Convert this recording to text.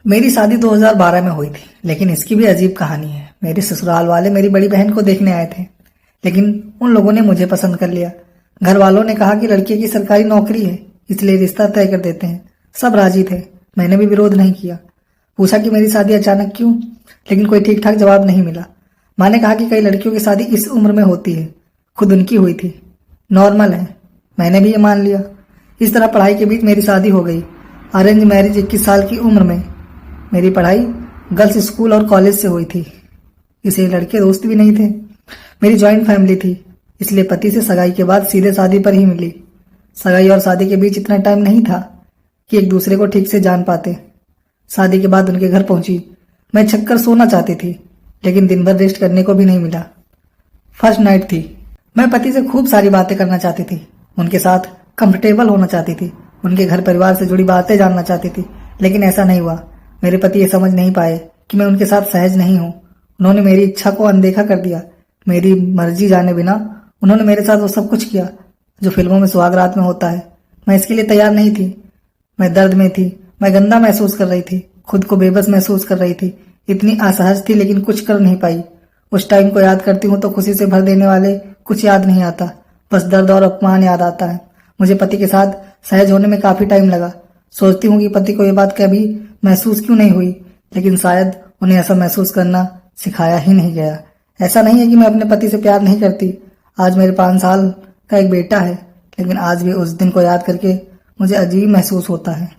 मेरी शादी 2012 में हुई थी, लेकिन इसकी भी अजीब कहानी है। मेरे ससुराल वाले मेरी बड़ी बहन को देखने आए थे, लेकिन उन लोगों ने मुझे पसंद कर लिया। घर वालों ने कहा कि लड़की की सरकारी नौकरी है, इसलिए रिश्ता तय कर देते हैं। सब राजी थे, मैंने भी विरोध नहीं किया। पूछा कि मेरी शादी अचानक क्यों, लेकिन कोई ठीक ठाक जवाब नहीं मिला। माँ ने कहा कि कई लड़कियों की शादी इस उम्र में होती है, खुद उनकी हुई थी, नॉर्मल है। मैंने भी ये मान लिया। इस तरह पढ़ाई के बीच मेरी शादी हो गई। अरेंज मैरिज, 21 साल की उम्र में। मेरी पढ़ाई गर्ल्स स्कूल और कॉलेज से हुई थी, इसलिए लड़के दोस्त भी नहीं थे। मेरी जॉइंट फैमिली थी, इसलिए पति से सगाई के बाद सीधे शादी पर ही मिली। सगाई और शादी के बीच इतना टाइम नहीं था कि एक दूसरे को ठीक से जान पाते। शादी के बाद उनके घर पहुंची। मैं छक कर सोना चाहती थी, लेकिन दिन भर रेस्ट करने को भी नहीं मिला। फर्स्ट नाइट थी। मैं पति से खूब सारी बातें करना चाहती थी, उनके साथ कंफर्टेबल होना चाहती थी, उनके घर परिवार से जुड़ी बातें जानना चाहती थी, लेकिन ऐसा नहीं हुआ। मेरे पति ये समझ नहीं पाए कि मैं उनके साथ सहज नहीं हूँ। उन्होंने मेरी इच्छा को अनदेखा कर दिया। मेरी मर्जी जाने बिना उन्होंने मेरे साथ वो सब कुछ किया जो फिल्मों में सुहाग रात में होता है। मैं इसके लिए तैयार नहीं थी। मैं दर्द में थी, मैं गंदा महसूस कर रही थी, खुद को बेबस महसूस कर रही थी। इतनी असहज थी, लेकिन कुछ कर नहीं पाई। उस टाइम को याद करती हूँ तो खुशी से भर देने वाले कुछ याद नहीं आता, बस दर्द और अपमान याद आता है। मुझे पति के साथ सहज होने में काफी टाइम लगा। सोचती हूँ कि पति को ये बात कभी महसूस क्यों नहीं हुई, लेकिन शायद उन्हें ऐसा महसूस करना सिखाया ही नहीं गया। ऐसा नहीं है कि मैं अपने पति से प्यार नहीं करती। आज मेरे 5 साल का एक बेटा है, लेकिन आज भी उस दिन को याद करके मुझे अजीब महसूस होता है।